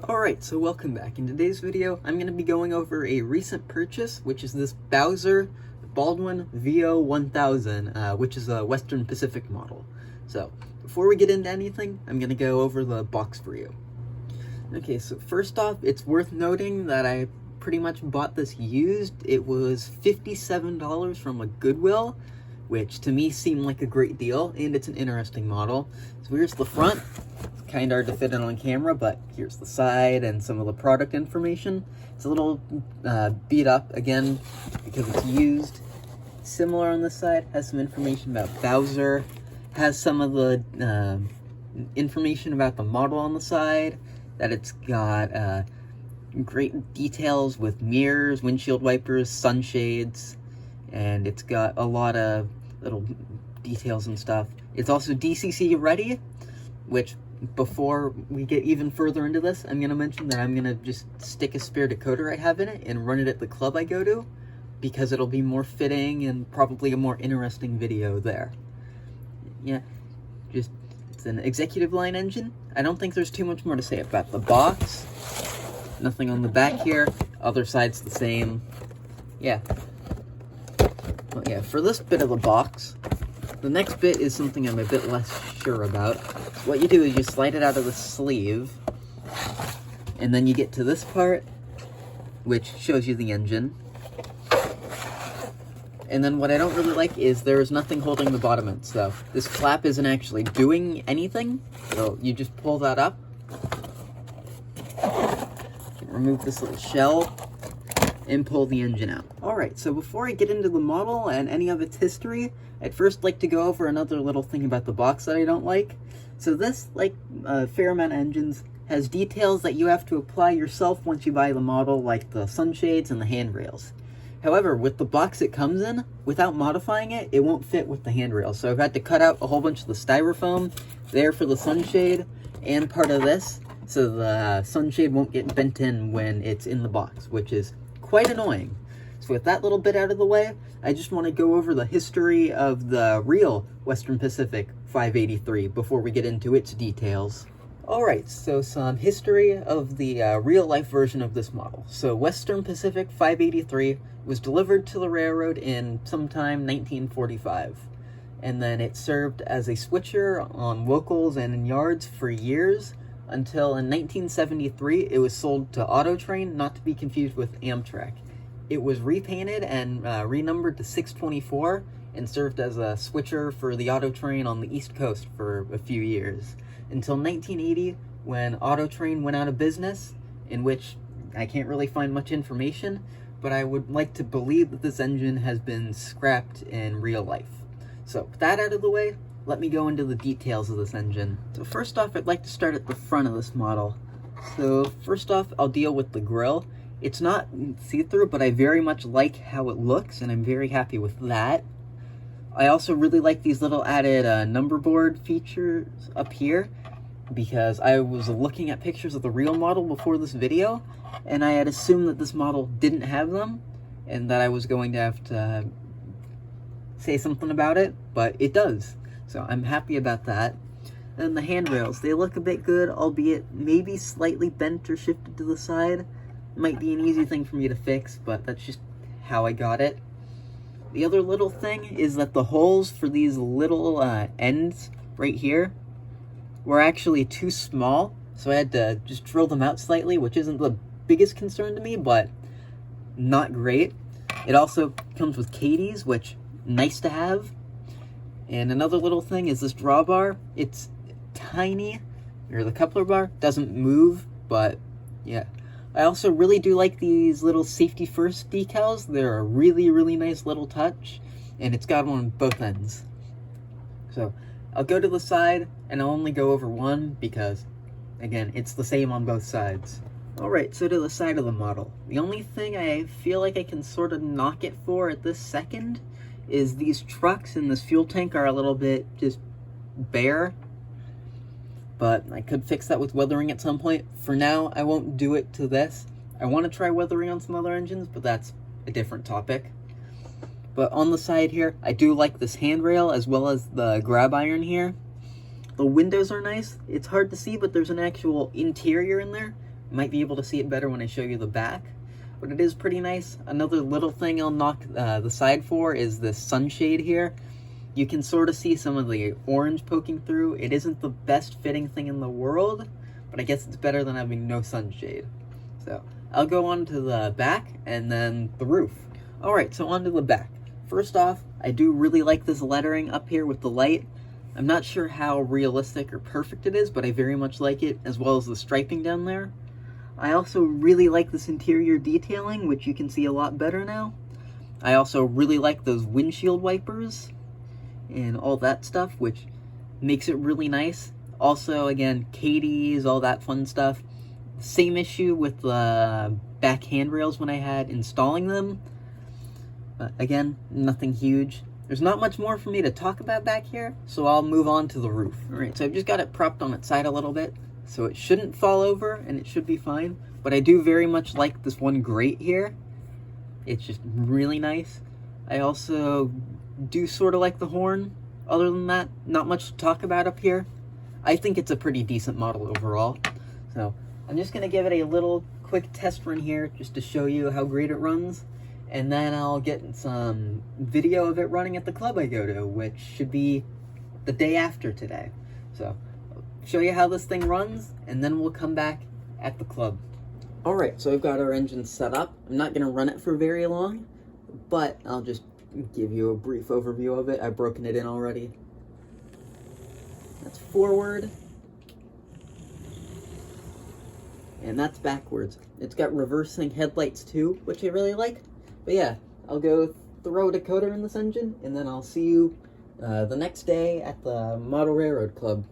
Alright, so welcome back. In today's video, I'm going to be going over a recent purchase, which is this Bowser Baldwin VO1000, which is a Western Pacific model. So, before we get into anything, I'm going to go over the box for you. Okay, so first off, it's worth noting that I pretty much bought this used. It was $57 from a Goodwill, which to me seemed like a great deal, and it's an interesting model. So here's the front. It's kind of hard to fit it on camera, but here's the side and some of the product information. It's a little beat up, again, because it's used. Similar on this side, has some information about Bowser, has some of the information about the model on the side, that it's got great details with mirrors, windshield wipers, sunshades, and it's got a lot of little details and stuff. It's also DCC ready, which before we get even further into this, I'm going to mention that I'm going to just stick a spare decoder I have in it and run it at the club I go to, because it'll be more fitting and probably a more interesting video there. Yeah, just, it's an executive line engine. I don't think there's too much more to say about the box. Nothing on the back here. Other side's the same. Yeah. Well, yeah, for this bit of the box, the next bit is something I'm a bit less sure about. So what you do is you slide it out of the sleeve, and then you get to this part, which shows you the engine. And then what I don't really like is there's nothing holding the bottom end, so this flap isn't actually doing anything. So you just pull that up, remove this little shell, and pull the engine out. Alright, so before I get into the model and any of its history, I'd first like to go over another little thing about the box that I don't like. So this, like a fair amount of engines, has details that you have to apply yourself once you buy the model, like the sunshades and the handrails. However, with the box it comes in, without modifying it, it won't fit with the handrails. So I've had to cut out a whole bunch of the styrofoam there for the sunshade and part of this, so the sunshade won't get bent in when it's in the box, which is quite annoying. So with that little bit out of the way, I just want to go over the history of the real Western Pacific 583 before we get into its details. Alright, so some history of the real-life version of this model. So Western Pacific 583 was delivered to the railroad in sometime 1945. And then it served as a switcher on locals and in yards for years, until in 1973 it was sold to Autotrain, not to be confused with Amtrak. It was repainted and renumbered to 624 and served as a switcher for the Autotrain on the East Coast for a few years, until 1980 when Autotrain went out of business, in which I can't really find much information, but I would like to believe that this engine has been scrapped in real life. So with that out of the way, let me go into the details of this engine. So first off, I'd like to start at the front of this model. So first off, I'll deal with the grille. It's not see-through, but I very much like how it looks, and I'm very happy with that. I also really like these little added number board features up here, because I was looking at pictures of the real model before this video, and I had assumed that this model didn't have them, and that I was going to have to say something about it, but it does. So I'm happy about that. And the handrails, they look a bit good, albeit maybe slightly bent or shifted to the side. Might be an easy thing for me to fix, but that's just how I got it. The other little thing is that the holes for these little ends right here were actually too small, so I had to just drill them out slightly, which isn't the biggest concern to me, but not great. It also comes with Katie's, which nice to have. And another little thing is this drawbar. It's tiny, or the coupler bar doesn't move, but yeah. I also really do like these little safety first decals. They're a really, really nice little touch, and it's got one on both ends. So I'll go to the side, and I'll only go over one because, again, it's the same on both sides. Alright, so to the side of the model. The only thing I feel like I can sort of knock it for at this second is these trucks and this fuel tank are a little bit just bare. But I could fix that with weathering at some point. For now, I won't do it to this. I want to try weathering on some other engines, but that's a different topic. But on the side here, I do like this handrail as well as the grab iron here. The windows are nice. It's hard to see, but there's an actual interior in there, You might be able to see it better when I show you the back, but it is pretty nice. Another little thing I'll knock the side for is this sunshade here. You can sort of see some of the orange poking through. It isn't the best fitting thing in the world, but I guess it's better than having no sunshade. So I'll go on to the back and then the roof. Alright, so on to the back. First off, I do really like this lettering up here with the light. I'm not sure how realistic or perfect it is, but I very much like it, as well as the striping down there. I also really like this interior detailing, which you can see a lot better now. I also really like those windshield wipers and all that stuff, which makes it really nice. Also, again, Katie's, all that fun stuff. Same issue with the back handrails when I had installing them. But again, nothing huge. There's not much more for me to talk about back here, so I'll move on to the roof. Alright, so I've just got it propped on its side a little bit, so it shouldn't fall over, and it should be fine. But I do very much like this one grate here. It's just really nice. I also do sort of like the horn. Other than that, not much to talk about up here. I think it's a pretty decent model overall. So I'm just going to give it a little quick test run here, just to show you how great it runs. And then I'll get some video of it running at the club I go to, which should be the day after today. So I'll show you how this thing runs, and then we'll come back at the club. Alright, so I've got our engine set up. I'm not going to run it for very long, but I'll just give you a brief overview of it. I've broken it in already. That's forward. And that's backwards. It's got reversing headlights too, which I really like. But yeah, I'll go throw a decoder in this engine, and then I'll see you the next day at the Model Railroad Club.